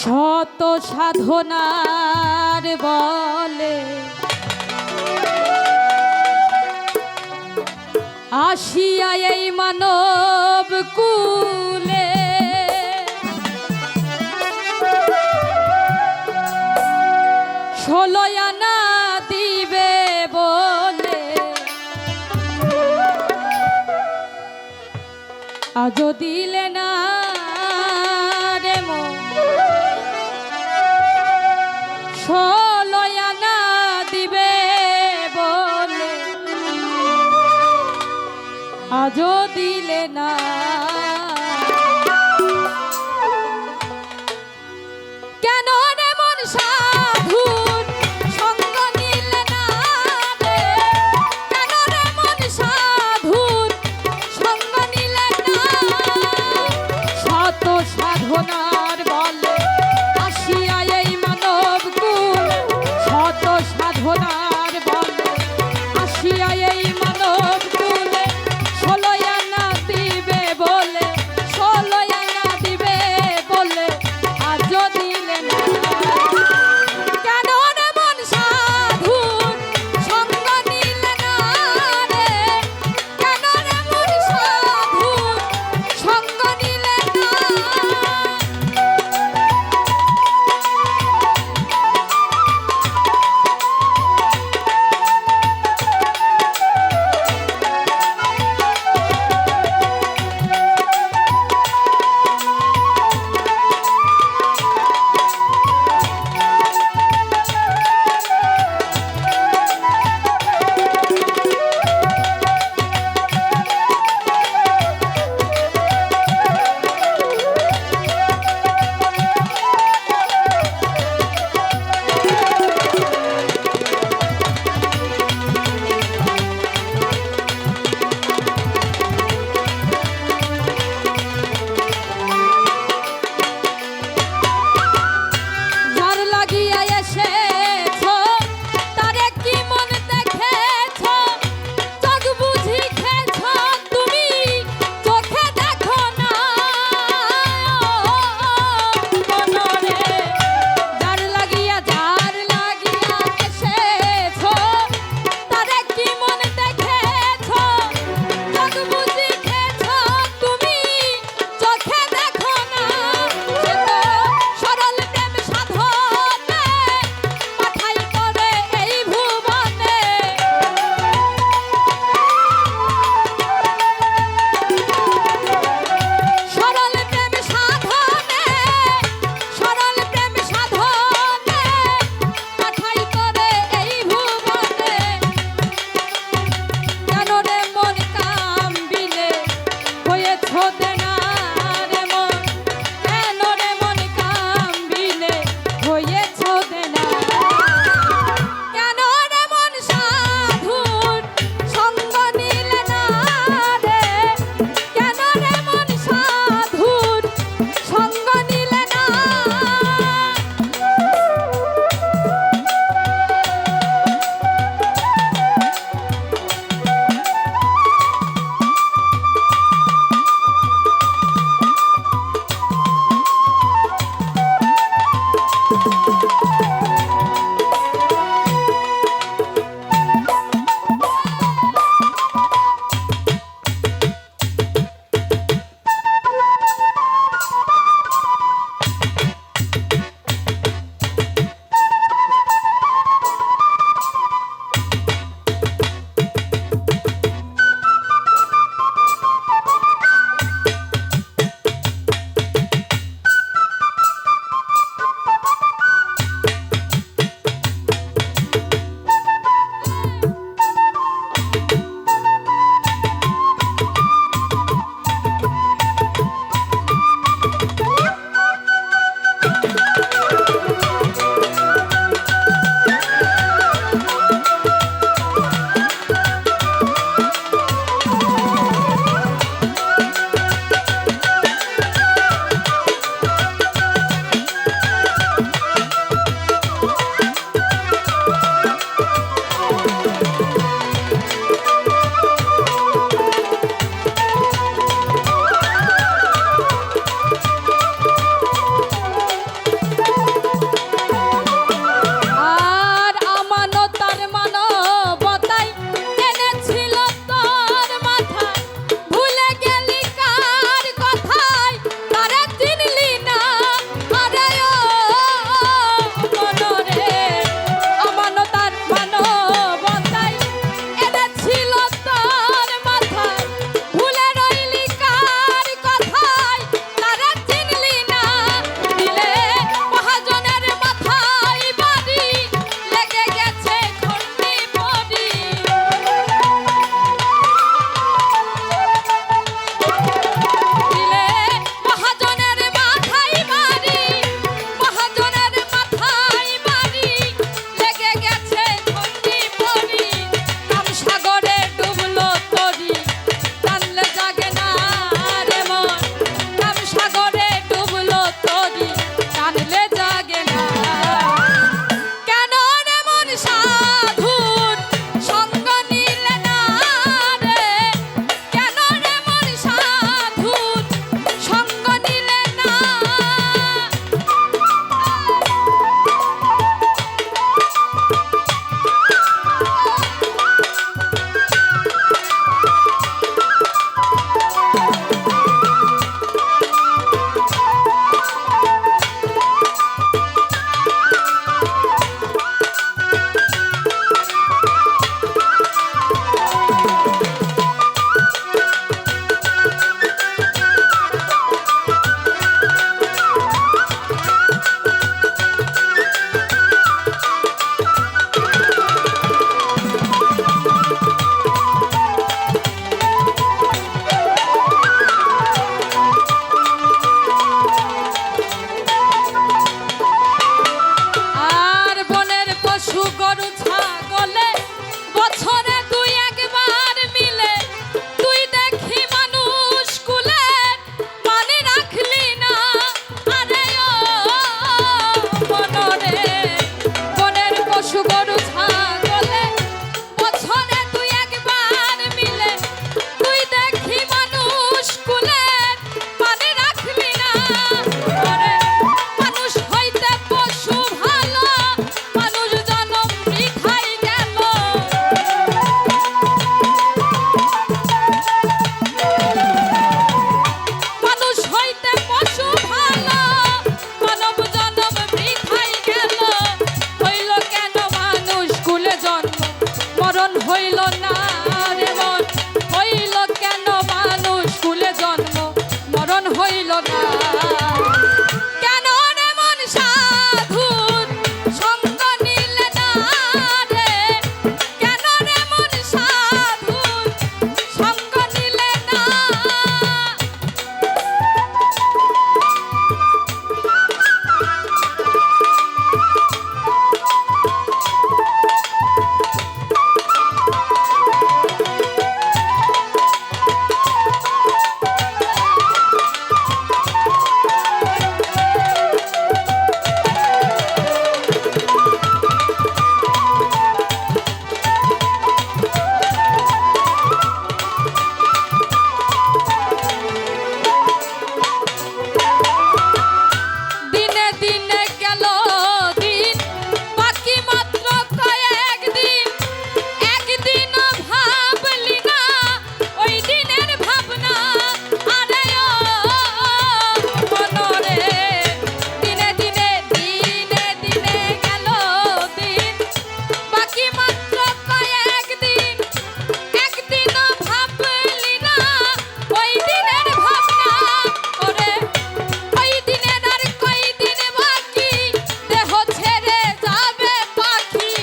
শত সাধনার বলে আসিয়া এই মানব কুলে ষোলো আনা দিবে বলে আজও দিলে না রে মন ষোলো আনা দিবে বলে আজও দিলে না কেন রে মন সাধুর সঙ্গ নিলে না রে কেন রে মন সাধুর সঙ্গ নিলে না শত সাধনার বলে আসিয়া এই মানব কুল শত সাধনার বলে আসিয়া এই মানব কুলে ষোলো আনা দিবে বলে ষোলো আনা দিবে বলে আজও দিলে না কেন রে মন সাধুর সঙ্গ নিলে না রে কেন রে মন সাধুর সঙ্গ নিলে না পশু গরু ছাগলে বছরে দুই একবার মিলে তুই দেখি মানুষ কুলে মানে রাখলি না আরে ও মনরে বনের পশু গরু ছাগলে বছরে দুই একবার মিলে তুই দেখি মানুষ কুলে মানে রাখলি না আরে মানুষ হইতে পশু ভালো মানুষ জনম বৃথাই গেল মানুষ হইতে পশু ভালো মানব জনম বৃথাই গেল হইল কেন মানুষ কুলে জন্ম মরণ হইল না রে মন হইল কেন মানুষ কুলে জন্ম মরণ হইল না কেন রে মন সাধুর সঙ্গ নিলে না রে কেন রে মন সাধুর সঙ্গ নিলে না দিনে দিনে গেল দিন বাকি মাত্র কয়েক দিন একদিনও ভাবলি না ওই দিনের ভাবনা আরে ও মনরে দিনে দিনে গেল দিন বাকি মাত্র কয়েক দিন একদিনও ভাবলি না ওই দিনের ভাবনা ওরে ওই দিনের আর কয়দিন বাকি দেহ ছেড়ে যাবে পাখি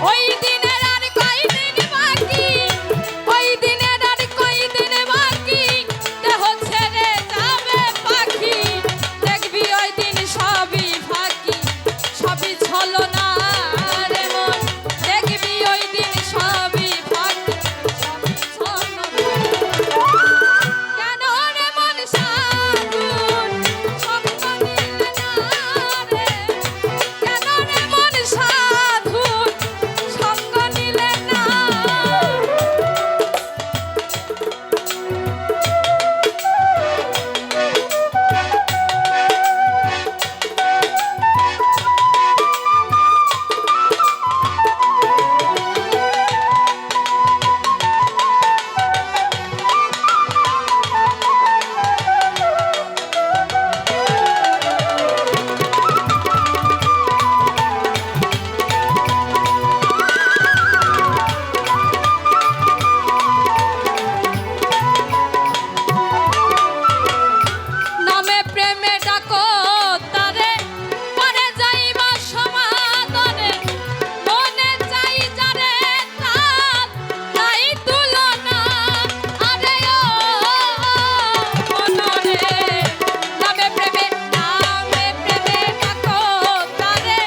ওই দিনের আর কয়দিন বাকি ওই দিনের আর কয়দিন বাকি দেহ ছেড়ে যাবে পাখি দেখবি ওই দিন সবই ফাঁকি সবই ছলনা রে মন দেখবি ওই দিন সবই ফাঁকি সবই ছলনা কেন রে মন সাধুর সঙ্গ নিলে না রে কেন রে মন সাধুর সঙ্গ নিলে না নামে প্রেমে ডাকো তারে পরে যাইবা সমাদরে মনে চাই যারে তার নাই তুলনা আরে ও মনরে নামে প্রেমে ডাকো তারে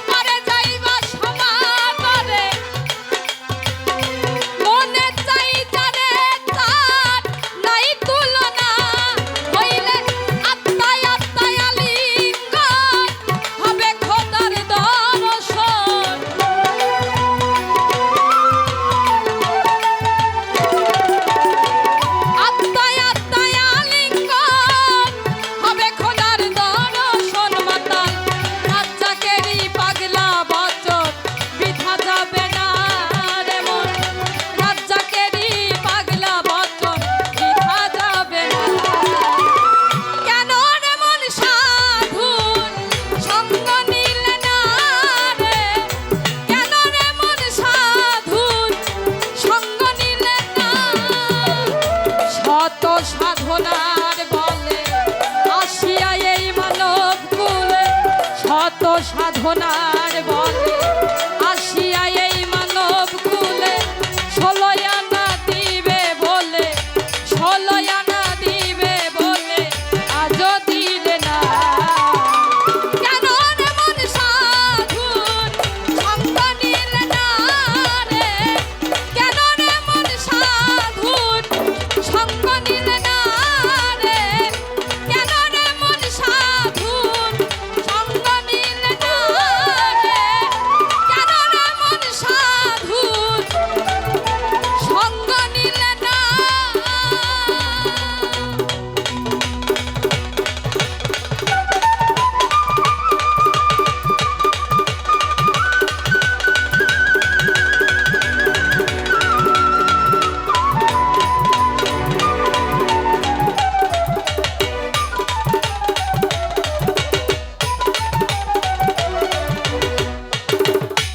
পরে যাইবা সমাদরে মনে চাই যারে তার নাই তুলনা হইলে আত্মায় আত্মায় আলিঙ্গন হবে খোদার দর্শন আত্মায় আত্মায় আলিঙ্গন হবে খোদার দর্শন মাতাল রাজ্জাকেরই পাগলা বচন বৃথা যাবে না রে মন রাজ্জাকেরই পাগলা বচন বৃথা যাবে না কেন রে মন সাধুর সঙ্গ নিলে না রে কেন রে মন সাধুর সঙ্গ নিলে না শত সাধনার বলে আসিয়া এই মানব কুলে শত সাধনার বলে